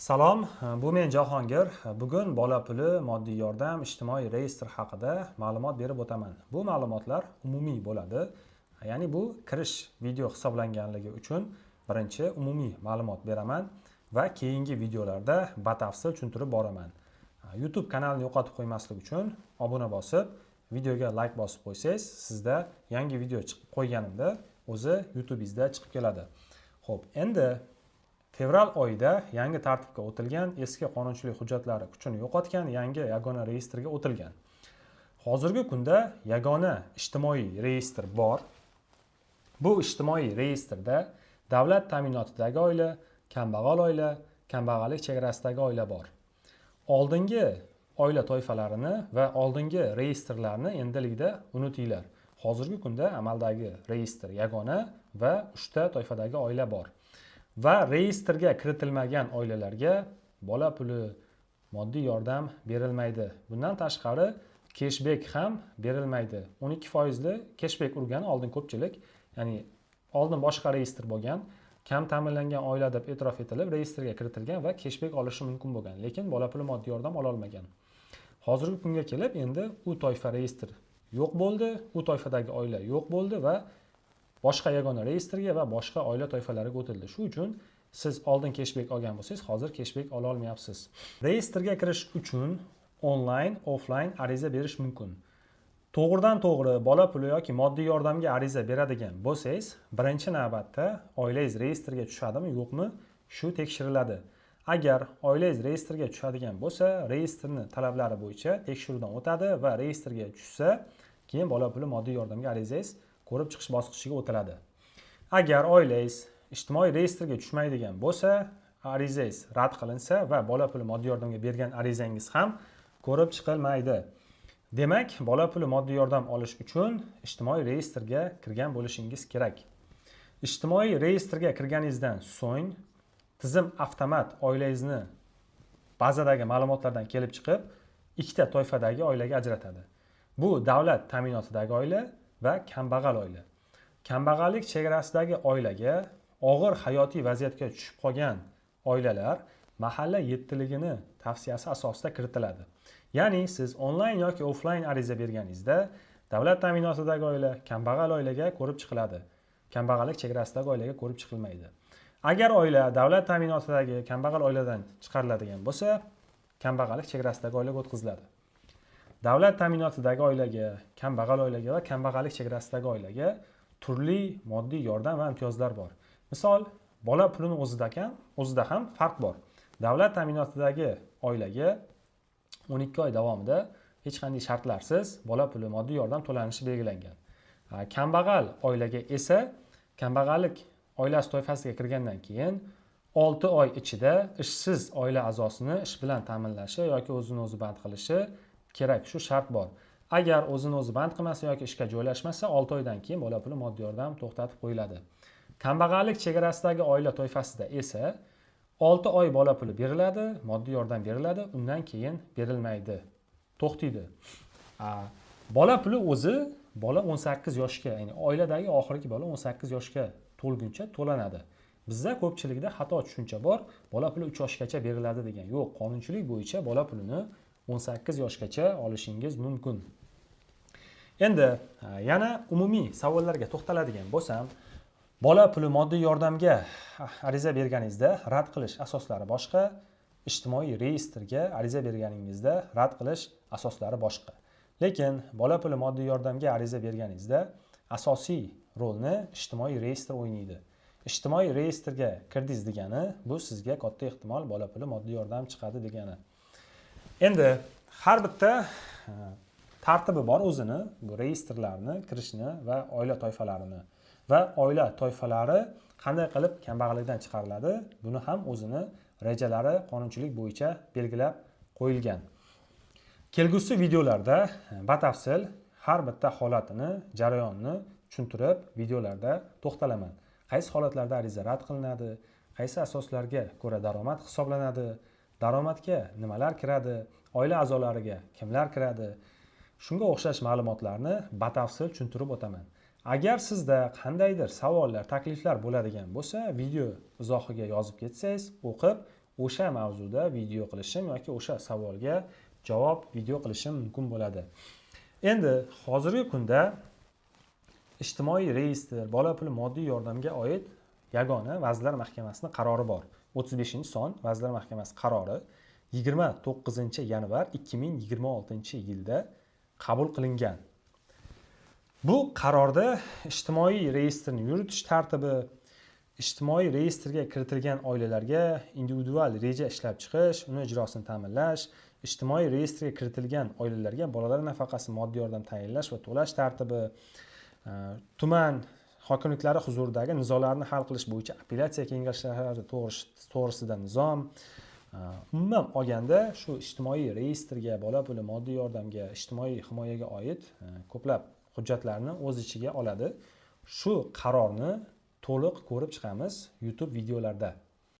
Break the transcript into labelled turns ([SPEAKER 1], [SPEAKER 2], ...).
[SPEAKER 1] Salom, bu men Jahongir. Bugun bola puli, moddiy yordam, ijtimoiy reyestr haqida ma'lumot berib o'taman. Bu ma'lumotlar umumiy bo'ladi. Ya'ni bu kirish video hisoblanganligi uchun birinchi umumiy ma'lumot beraman va keyingi videolarda batafsil tushuntirib boraman. YouTube kanalini yo'qotib qo'ymaslik uchun obuna bosib, videoga like bosib qo'ysangiz, sizda yangi video chiqib qo'yganimda o'zi YouTube'ingizda chiqib keladi. Xo'p, endi fevral oyida yangi tartibga o'tilgan, eski qonunchilik hujjatlari kuchini yo'qotgan yangi yagona reyestrga o'tilgan. Hozirgi kunda yagona ijtimoiy reyestr bor. Bu ijtimoiy reyestrda davlat ta'minotidagi oila, kambag'al oila, kambag'allik chegarasidagi oila bor. Oldingi oila toifalarini va oldingi reyestrlarni endilikda unutinglar. Hozirgi kunda amaldagi reyestr yagona va 3 ta toifadagi oila bor. Va reyestrga kiritilmagan oilalarga bola puli, moddiy yordam berilmaydi. Bundan tashqari cashback ham berilmaydi. 12% cashback urgan oldin ko'pchilik, ya'ni oldin boshqa reyestr bo'lgan, kam ta'minlangan oila deb e'tirof etilib reyestrga kiritilgan va cashback olishi mumkin bo'lgan, lekin bola puli, moddiy yordam ola olmagan. Hozirgi kunga kelib endi u toifa reyestr yo'q bo'ldi, u toifadagi oila yo'q bo'ldi va boshqa yagona reyestrga va boshqa oila toifalariga o'tildi. Shu uchun siz oldin cashback olgan bo'lsangiz, hozir cashback ola olmayapsiz. Reyestrga kirish uchun onlayn, offlayn ariza berish mumkin. To'g'ridan to'g'ri bola puli yoki moddiy yordamga ariza beradigan bo'lsangiz, birinchi navbatda oilangiz reyestrga tushadimi, yo'qmi, shu tekshiriladi. Agar oilangiz reyestrga tushadigan bo'lsa, reyestrning talablari bo'yicha tekshiruvdan o'tadi va reyestrga tushsa, keyin bola puli, moddiy yordamga arizangiz ko'rib chiqish bosqichiga o'tiladi. Agar oilangiz ijtimoiy reyestrga tushmaydigan bo'lsa, arizangiz rad qilinsa va bola puli, moddiy yordamga bergan arizangiz ham ko'rib chiqilmaydi. Demak, bola puli, moddiy yordam olish uchun ijtimoiy reyestrga kirgan bo'lishingiz kerak. Ijtimoiy reyestrga kirganingizdan so'ng tizim avtomat oilangizni bazadagi ma'lumotlardan kelib chiqib, ikkita toifadagi oilaga ajratadi. Bu davlat ta'minotidagi oila va kambag'al oila. Kambag'allik chegarasidagi oilaga og'ir hayotiy vaziyatga tushib qolgan oilalar mahalla yettiligini tavsiyasi asosida kiritiladi. Ya'ni siz onlayn yoki offlayn ariza berganingizda davlat ta'minotidagi oila, kambag'al oilaga ko'rib chiqiladi. Kambag'allik chegarasidagi oilaga ko'rib chiqilmaydi. Agar oila davlat ta'minotidagi kambag'al oiladan chiqariladigan bo'lsa, kambag'allik chegarasidagi oilaga o'tkaziladi. Davlat ta'minotidagi oilaga, kambag'al oilaga va kambag'allik chegarasidagi oilaga turli moddiy yordam va imtiyozlar bor. Misol, bola pulini o'zida ham farq bor. Davlat ta'minotidagi oilaga 12 oy davomida hech qanday shartlarsiz bola puli, moddiy yordam to'lanishi belgilangan. Kambag'al oilaga esa kambag'allik oilasi toifasiga kirgandan keyin 6 oy ichida ishsiz oila a'zosini ish bilan ta'minlashi yoki o'zini o'zi band qilishi kerak, shu shart bor. Agar o'zini o'zi band qilmasa yoki ishga joylashmasa, 6 oydan keyin bola puli, moddiy yordam to'xtatib qo'yiladi. Kambag'allik chegarasidagi oila toifasida esa 6 oy bola puli beriladi, moddiy yordam beriladi, undan keyin berilmaydi, to'xtaydi. Bola puli o'zi bola 18 yoshga, ya'ni oiladagi oxirgi bola 18 yoshga to'lguncha to'lanadi. Bizda ko'pchilikda xato tushuncha bor, bola puli 3 yoshgacha beriladi degan. Yo'q, qonunchilik bo'yicha bola pulini 18 yoshgacha olishingiz mumkin. Endi yana umumiy savollarga to'xtaladigan bo'lsam, bola puli, moddiy yordamga ariza berganingizda rad qilish asoslari boshqa, ijtimoiy reyestrga ariza berganingizda rad qilish asoslari boshqa. Lekin bola puli, moddiy yordamga ariza berganingizda asosiy rolni ijtimoiy reyestr o'ynaydi. Ijtimoiy reyestrga kirdingiz degani bu sizga katta ehtimol bola puli, moddiy yordam chiqadi degani. Endi har bitta tartibi bor o'zini, bu reyestrlarni kirishni va oila toifalarini va oila toifalari qanday qilib kambag'allikdan chiqariladi, buni ham o'zini rejalari qonunchilik bo'yicha belgilab qo'yilgan. Kelgusi videolarda batafsil har bitta holatini, jarayonni tushuntirib videolarda to'xtalaman. Qaysi holatlarda ariza rad qilinadi, qaysi asoslarga ko'ra daromad hisoblanadi, daromadga nimalar kiradi, oila a'zolariga kimlar kiradi, shunga o'xshash ma'lumotlarni batafsil tushuntirib o'taman. Agar sizda qandaydir savollar, takliflar bo'ladigan bo'lsa, video izohiga yozib ketsangiz, o'qib, o'sha mavzuda video qilishim yoki o'sha savolga javob video qilishim mumkin bo'ladi. Endi hozirgi kunda ijtimoiy reyestr bola puli moddiy yordamga oid yagona Vazirlar Mahkamasining qarori bor. 35-son Vazirlar Mahkamasi qarori 29-yanvar 2026-yilda qabul qilingan. Bu qarorda ijtimoiy reyestrni yuritish tartibi, ijtimoiy reyestrga kiritilgan oilalarga individual reja ishlab chiqish, uni ijrosini ta'minlash, ijtimoiy reyestrga kiritilgan oilalarga bolalar nafaqasi moddiy yordam tayinlash va to'lash tartibi, tuman hokimliklari huzuridagi nizolarni hal qilish bo'yicha apellyatsiya kengashlari to'g'risida nizom. Umuman olganda shu ijtimoiy reyestrga, bola puli moddiy yordamga, ijtimoiy himoyaga oid ko'plab hujjatlarni o'z ichiga oladi. Shu qarorni to'liq ko'rib chiqamiz YouTube videolarda.